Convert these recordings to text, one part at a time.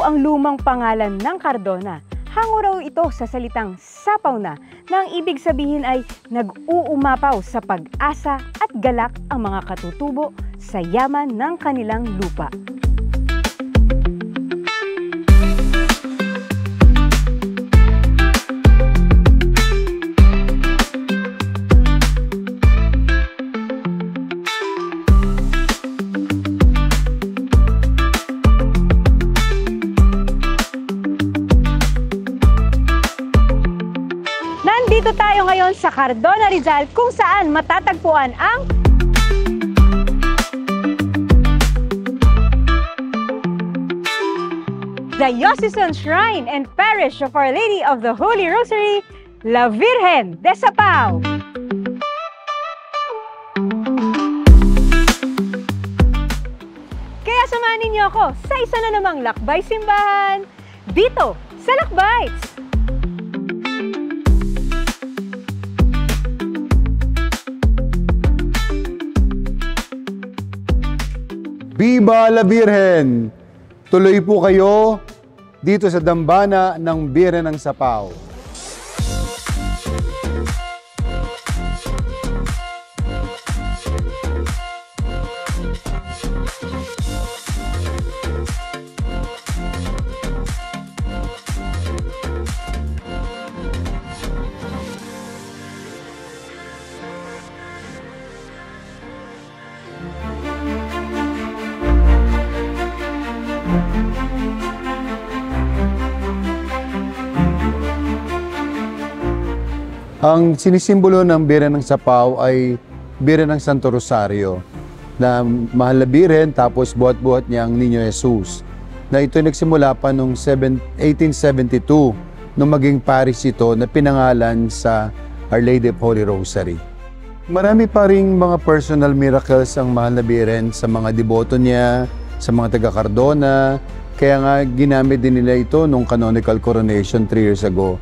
ang lumang pangalan ng Cardona. Hango raw ito sa salitang sapaw na ang ibig sabihin ay nag-uumapaw sa pag-asa at galak ang mga katutubo sa yaman ng kanilang lupa. Nandito tayo ngayon sa Cardona, Rizal, kung saan matatagpuan ang Diocesan Shrine and Parish of Our Lady of the Holy Rosary, La Virgen de Sapao. Kaya samahan ninyo ako sa isa na namang lakbay simbahan dito sa Lakbites! Viva la Virgen! Tuloy po kayo dito sa dambana ng Birhen ng Sapao. Ang sinisimbolo ng Birhen ng Sapao ay Birhen ng Santo Rosario, na mahal na Birhen tapos buhat-buhat niya ang Niño Jesus. Na ito ay nagsimula pa noong 1872 nung maging parish ito na pinangalan sa Our Lady of Holy Rosary. Marami pa ring mga personal miracles ang mahal na Birhen sa mga deboto niya, sa mga taga-Cardona. Kaya nga ginamit din nila ito nung canonical coronation 3 years ago,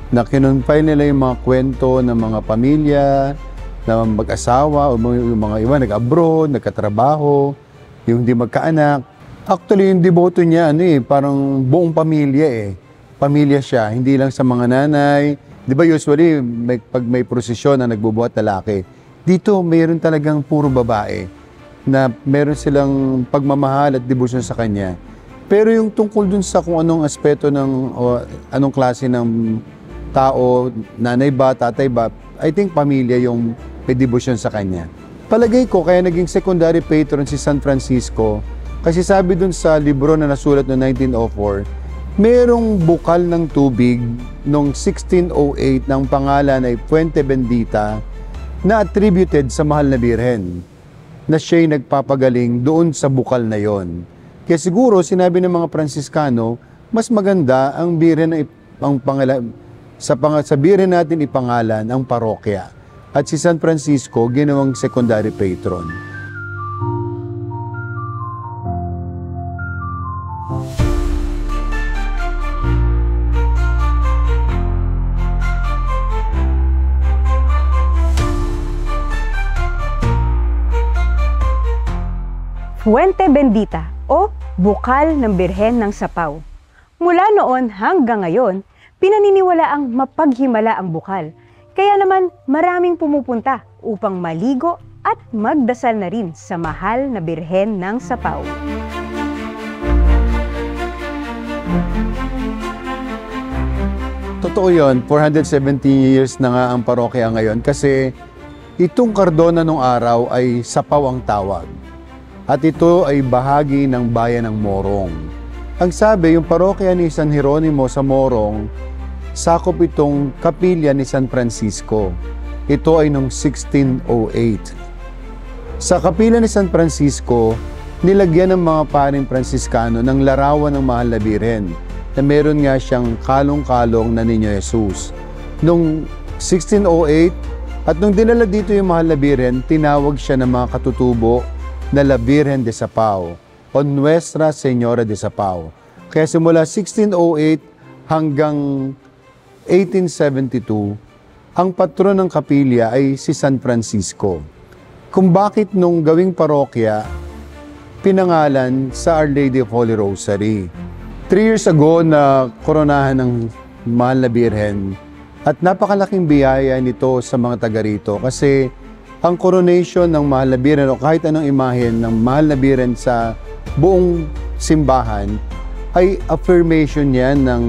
na kinunpay nila yung mga kwento ng mga pamilya, na mag-asawa, o yung mga iba nag-abroad, nagkatrabaho, yung hindi magkaanak. Actually, yung deboto niya, parang buong pamilya Pamilya siya, hindi lang sa mga nanay. Di ba usually, pag may prosesyon na nagbubuhat lalaki, dito mayroon talagang puro babae, na meron silang pagmamahal at debosyon sa kanya. Pero yung tungkol dun sa kung anong aspeto o anong klase ng tao, nanay ba, tatay ba, I think pamilya yung may devotion sa kanya. Palagay ko, kaya naging secondary patron si San Francisco, kasi sabi dun sa libro na nasulat noong 1904, merong bukal ng tubig noong 1608 ng pangalan ay Fuente Bendita na attributed sa mahal na Birhen, na siya'y nagpapagaling doon sa bukal na yon. Kaya siguro, sinabi ng mga Franciscano, mas maganda ang Birhen ang pangalan, sa Birhen natin ipangalan ang parokya. At si San Francisco, ginawang secondary patron. Fuente Bendita o Bukal ng Birhen ng Sapao. Mula noon hanggang ngayon, pinaniniwala ang mapaghimala ang bukal. Kaya naman maraming pumupunta upang maligo at magdasal na rin sa mahal na Birhen ng Sapao. Totoo yun, 470 years na nga ang parokya ngayon kasi itong Cardona nung araw ay Sapao ang tawag. At ito ay bahagi ng bayan ng Morong. Ang sabi, yung parokya ni San Jeronimo sa Morong, sakop itong kapilya ni San Francisco. Ito ay noong 1608. Sa kapilya ni San Francisco, nilagyan ng mga paring Franciscano ng larawan ng mahal na Birhen, na meron nga siyang kalong-kalong na Niño Jesus. Noong 1608, at nung dinala dito yung mahal na Birhen, tinawag siya ng mga katutubo na La Virgen de Sapao o Nuestra Señora de Sapao. Kaya simula 1608 hanggang 1872, ang patron ng kapilya ay si San Francisco. Kung bakit nung gawing parokya, pinangalan sa Our Lady of Holy Rosary. 3 years ago na koronahan ng Mahal na Birhen at napakalaking biyaya nito sa mga taga rito kasi ang coronation ng Mahal na Birhen o kahit anong imahen ng Mahal na Birhen sa buong simbahan ay affirmation yan ng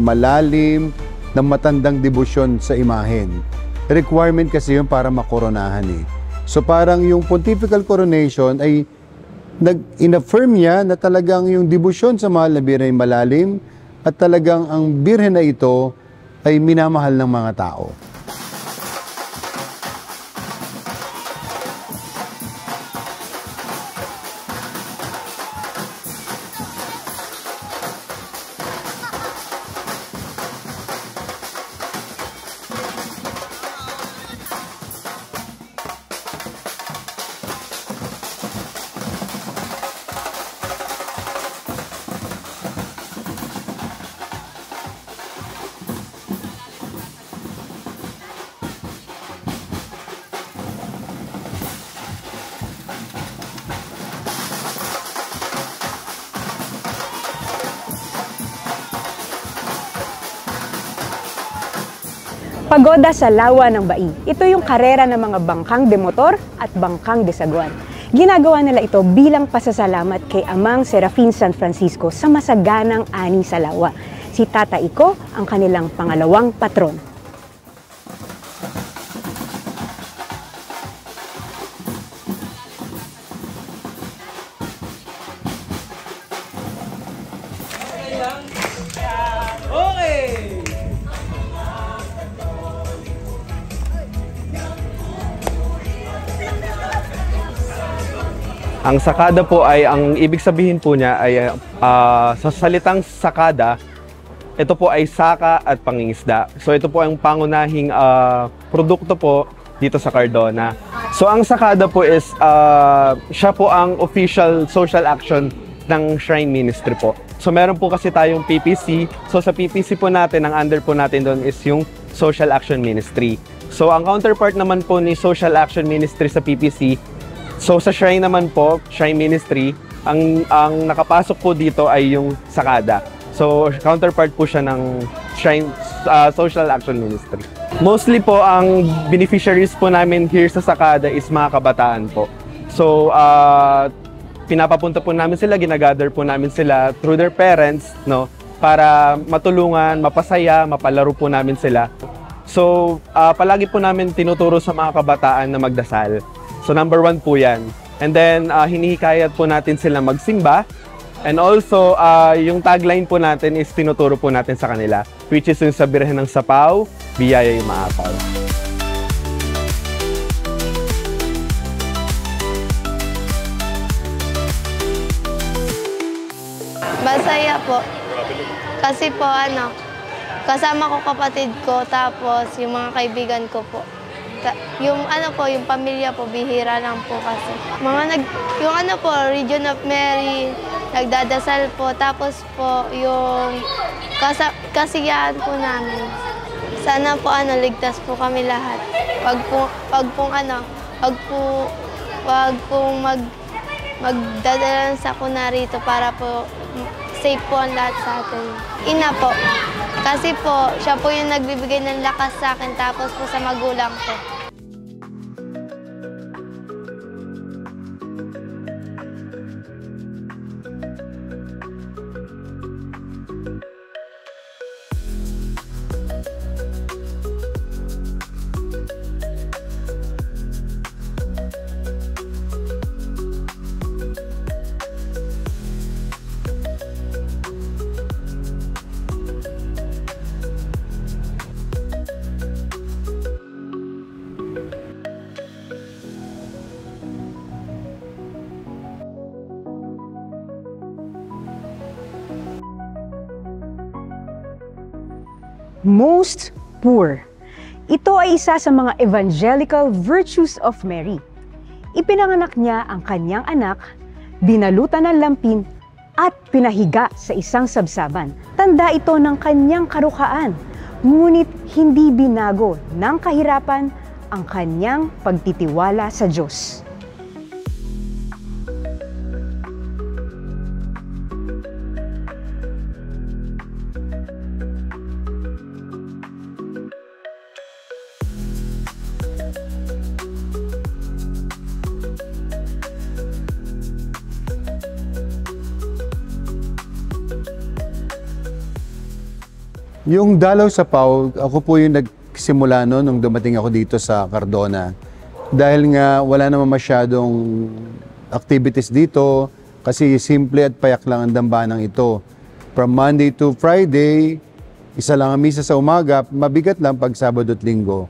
malalim, ng matandang debosyon sa imahen. Requirement kasi yun para makoronahan eh. So parang yung pontifical coronation ay in-affirm niya na talagang yung debosyon sa Mahal na Birhen ay malalim at talagang ang Birhen na ito ay minamahal ng mga tao. Pagoda sa lawa ng bai. Ito yung karera ng mga bangkang demotor at bangkang desaguan. Ginagawa nila ito bilang pasasalamat kay Amang Serafin San Francisco sa masaganang ani sa lawa. Si Tata Iko ang kanilang pangalawang patron. Ang sakada po ay, ang ibig sabihin po niya ay sa salitang sakada, ito po ay saka at pangingisda. So ito po ang pangunahing produkto po dito sa Cardona. So ang sakada po is, siya po ang official social action ng Shrine Ministry po. So meron po kasi tayong PPC. So sa PPC po natin, ang under po natin doon is yung Social Action Ministry. So ang counterpart naman po ni Social Action Ministry sa PPC, so sa Shrine naman po, Shrine Ministry, ang nakapasok po dito ay yung sakada. So counterpart po siya ng Shrine Social Action Ministry. Mostly po ang beneficiaries po namin here sa sakada is mga kabataan po. So pinapapunta po namin sila, ginagather po namin sila through their parents, no, para matulungan, mapasaya, mapalaro po namin sila. So palagi po namin tinuturo sa mga kabataan na magdasal. So number 1 po yan. And then hinihikayat po natin sila magsimba. And also yung tagline po natin is tinuturo po natin sa kanila, which is yung sa Birhen ng Sapaw, biyaya yung maapaw. Masaya po. Kasi po kasama ko kapatid ko, tapos yung mga kaibigan ko po. Yung yung pamilya po, bihira lang po kasi. Yung Region of Mary, nagdadasal po. Tapos po, yung kasiyahan po namin. Sana po, ligtas po kami lahat. Wag pong magdadala sa kuna rito para po safe po ang lahat sa atin. Ina po. Kasi po, siya po yung nagbibigay ng lakas sa akin, tapos po sa magulang ko. Most poor. Ito ay isa sa mga evangelical virtues of Mary. Ipinanganak niya ang kanyang anak, binalutan ng lampin, at pinahiga sa isang sabsaban. Tanda ito ng kanyang karukhaan, ngunit hindi binago ng kahirapan ang kanyang pagtitiwala sa Diyos. Yung dalaw sa PAW, ako po yung nagsimula no, nung dumating ako dito sa Cardona. Dahil nga wala naman masyadong activities dito kasi simple at payak lang ang dambanang ito. From Monday to Friday, isa lang ang misa sa umaga, mabigat lang pag Sabado at Linggo.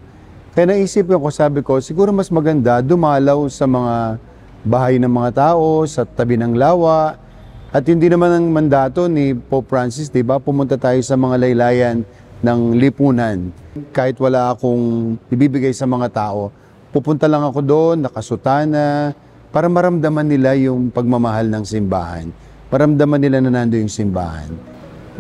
Kaya naisip ko, sabi ko, siguro mas maganda dumalaw sa mga bahay ng mga tao, sa tabi ng lawa. At hindi naman ang mandato ni Pope Francis, di ba? Pumunta tayo sa mga laylayan ng lipunan. Kahit wala akong ibibigay sa mga tao, pupunta lang ako doon, nakasutana, para maramdaman nila yung pagmamahal ng simbahan. Maramdaman nila na nando yung simbahan.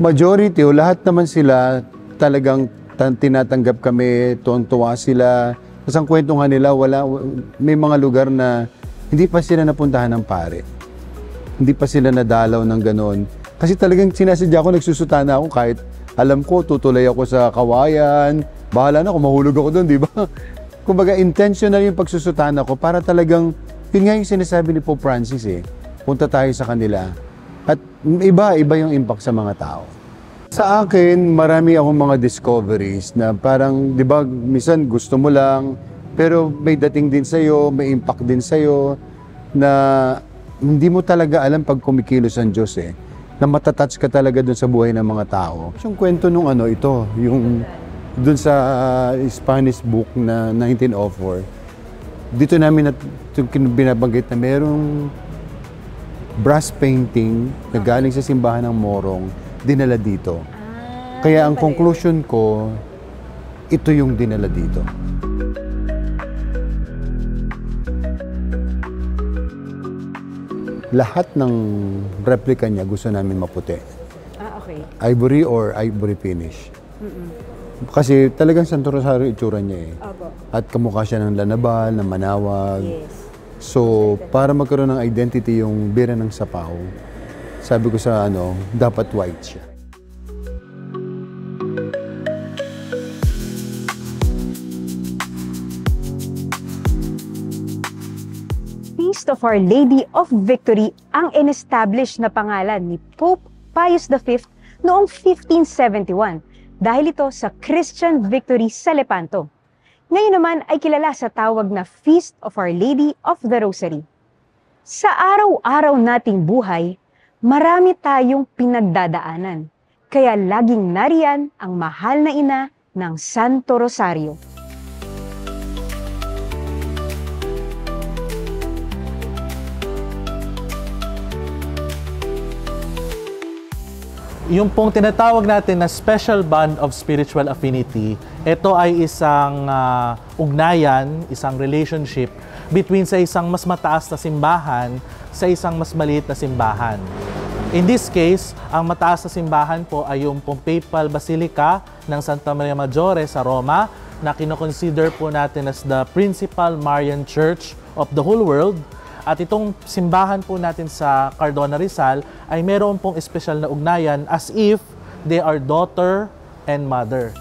Majority o lahat naman sila talagang tinatanggap kami, tuwang-tuwa sila. Kasi ang kwento nga nila, may mga lugar na hindi pa sila napuntahan ng pare. Hindi pa sila nadalaw ng ganon. Kasi talagang sinasadya ko, nagsusutana ako kahit alam ko, tutulay ako sa kawayan. Bahala na kung mahulog ako doon, di ba? Kumbaga, intentional yung pagsusutana ko para talagang, yun nga yung sinasabi ni Pope Francis punta tayo sa kanila. At iba yung impact sa mga tao. Sa akin, marami akong mga discoveries na parang, di ba, minsan gusto mo lang, pero may dating din sa'yo, may impact din sa'yo, na hindi mo talaga alam pag kumikilos ang Diyos na matatouch ka talaga dun sa buhay ng mga tao. Yung kwento nung yung dun sa Spanish book na 1904, dito namin binabanggit na merong brass painting na galing sa simbahan ng Morong, dinala dito. Kaya ang conclusion ko, ito yung dinala dito. Lahat ng replica niya gusto namin maputi. Okay. Ivory or ivory finish. Kasi talagang Santo Rosario itsura niya Opo. At kamukha siya ng Lanabal, ng Manawag. Yes. So, para magkaroon ng identity yung bira ng Sapaw, sabi ko sa dapat white siya. Feast of Our Lady of Victory ang in-establish na pangalan ni Pope Pius V noong 1571 dahil ito sa Christian victory sa Lepanto. Ngayon naman ay kilala sa tawag na Feast of Our Lady of the Rosary. Sa araw-araw nating buhay, marami tayong pinagdadaanan, kaya laging nariyan ang mahal na ina ng Santo Rosario. Yung pong tinatawag natin na special bond of spiritual affinity, ito ay isang ugnayan, isang relationship between sa isang mas mataas na simbahan sa isang mas maliit na simbahan. In this case, ang mataas na simbahan po ay yung pong Papal Basilica ng Santa Maria Maggiore sa Roma na kinoconsider po natin as the principal Marian Church of the whole world. At itong simbahan po natin sa Cardona, Rizal ay meron pong espesyal na ugnayan as if they are daughter and mother.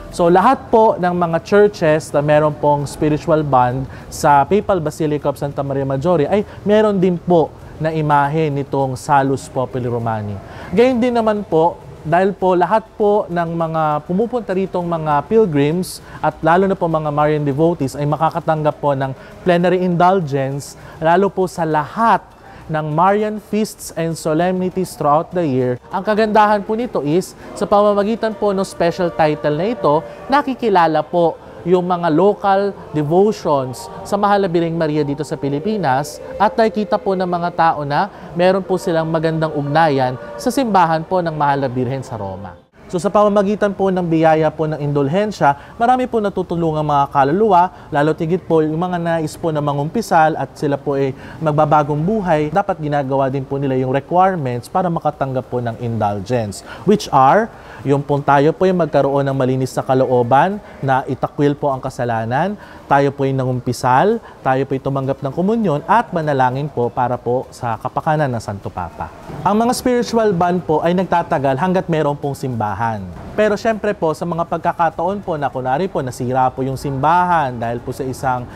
So lahat po ng mga churches na meron pong spiritual bond sa Papal Basilica of Santa Maria Maggiore ay meron din po na imahe nitong Salus Populi Romani. Gayun din naman po, dahil po lahat po ng mga pumupunta ritong mga pilgrims at lalo na po mga Marian devotees ay makakatanggap po ng plenary indulgence lalo po sa lahat ng Marian feasts and solemnities throughout the year. Ang kagandahan po nito is sa pamamagitan po ng special title na ito, nakikilala po yung mga local devotions sa Mahal na Birheng Maria dito sa Pilipinas at nakikita po ng mga tao na meron po silang magandang ugnayan sa simbahan po ng Mahal na Birhen sa Roma. So sa pamamagitan po ng biyaya po ng indulhensya, marami po natutulungan mga kaluluwa, lalo tigit po yung mga nais po na mangumpisal at sila po ay magbabagong buhay, dapat ginagawa din po nila yung requirements para makatanggap po ng indulgence, which are yung pong tayo po ay magkaroon ng malinis na kalooban na itakwil po ang kasalanan, tayo po ay nangumpisal, tayo po ay tumanggap ng komunyon at manalangin po para po sa kapakanan ng Santo Papa. Ang mga spiritual bond po ay nagtatagal hanggat meron pong simbahan. Pero syempre po, sa mga pagkakataon po na kunwari po nasira po yung simbahan dahil po sa isang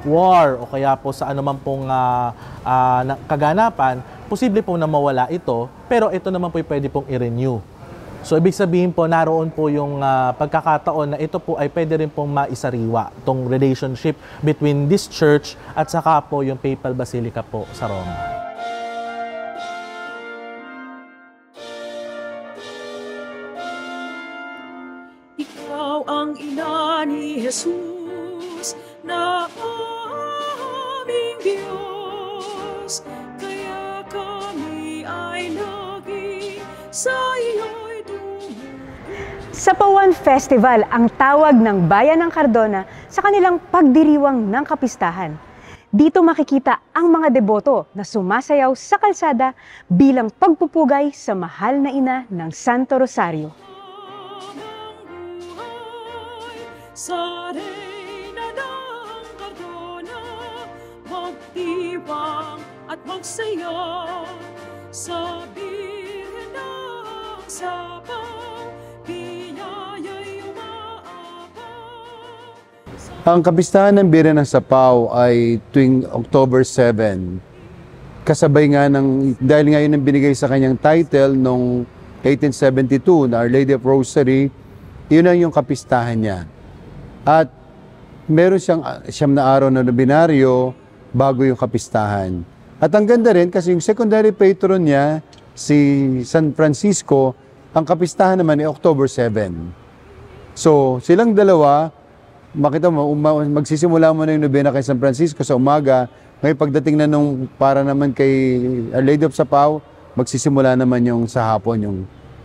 war o kaya po sa anuman pong kaganapan, posible po na mawala ito, pero ito naman po pwede pong i-renew. So, ibig sabihin po, naroon po yung pagkakataon na ito po ay pwede rin pong maisariwa, itong relationship between this church at saka po yung Papal Basilica po sa Roma. Ikaw ang ina ni Jesus na aming Diyos, kaya kami ay lagi sa iyo'y Sa Pawan Festival ang tawag ng Bayan ng Cardona sa kanilang pagdiriwang ng kapistahan. Dito makikita ang mga deboto na sumasayaw sa kalsada bilang pagpupugay sa mahal na ina ng Santo Rosario. sa reyna ng Cardona, magdiwang at magsaya sa Birhen ng Sapaw, biyaya'y umaapaw. Ang kapistahan ng Birhen ng Sapaw ay tuwing October 7. Kasabay nga dahil nga yun ang binigay sa kanyang title noong 1872 na Our Lady of Rosary, yun ang yung kapistahan niya. At meron siyam na araw na nobinaryo bago yung kapistahan. At ang ganda rin kasi yung secondary patron niya, si San Francisco, ang kapistahan naman ay October 7. So, silang dalawa, makita mo, magsisimula mo na yung nobena kay San Francisco sa umaga, may pagdating na nung para naman kay Our Lady of Sapaw, magsisimula naman yung sa hapon, yung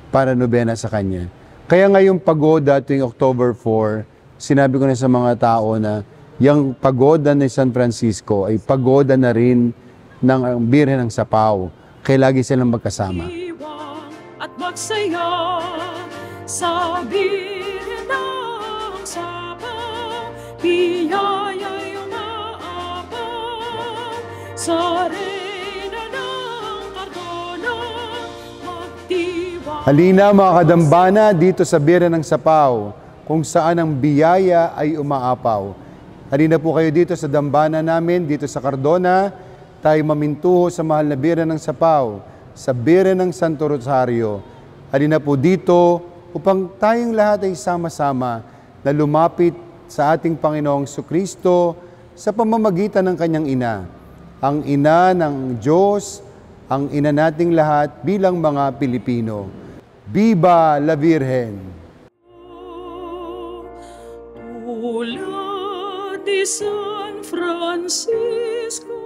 para nobena sa kanya. Kaya ngayong pagoda tuwing October 4, sinabi ko na sa mga tao na yung pagoda ni San Francisco ay pagoda na rin ng Birhen ng Sapaw. Kaya lagi silang magkasama. At magsaya sa Birhen ng Sapaw, biyaya'y umaapaw sa reyna ng Cardona, magdiwang. Halina mga kadambana dito sa Birhen ng Sapaw, kung saan ang biyaya ay umaapaw. Halina po kayo dito sa dambana namin, dito sa Cardona, tayo mamintuho sa mahal na Birhen ng Sapaw, sa Birhen ng Santo Rosario. Halina po dito upang tayong lahat ay sama-sama na lumapit sa ating Panginoong Jesucristo sa pamamagitan ng kanyang ina. Ang ina ng Diyos, ang ina nating lahat bilang mga Pilipino. Viva la Virgen! Tulad ni San Francisco.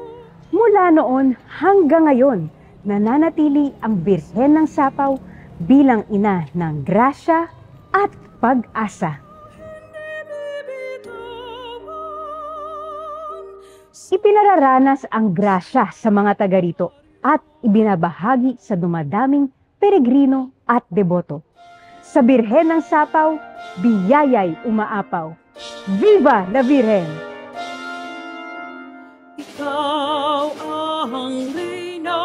Mula noon hanggang ngayon, nananatili ang Birhen ng Sapaw bilang ina ng grasya at pag-asa. Ipinararanas ang grasya sa mga taga rito at ibinabahagi sa dumadaming peregrino at deboto. Sa Birhen ng Sapaw, biyaya'y umaapaw. Viva la Virgen! Ikaw ang reyna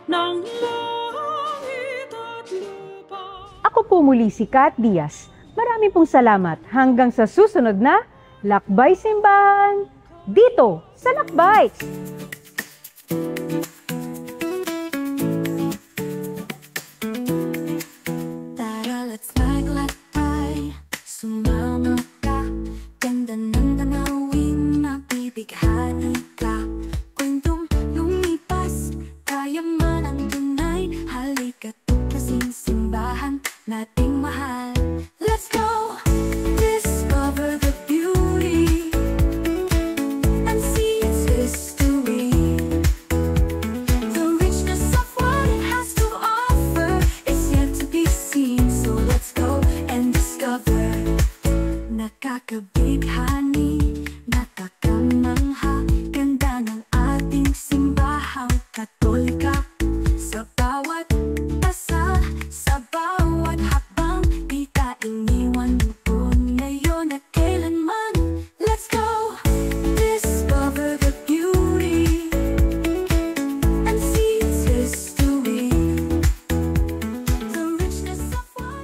ng langit at lupa. Ako po muli si Kat Diaz. Maraming pong salamat hanggang sa susunod na Lakbay Simbahan dito sa Lakbay! Tara, let's maglakbay. Sumama ka. Ganda ng tanawin, mabibighani ka. Kwentong lumipas, kaya man ang tunay. Halika't kasing simbahan nating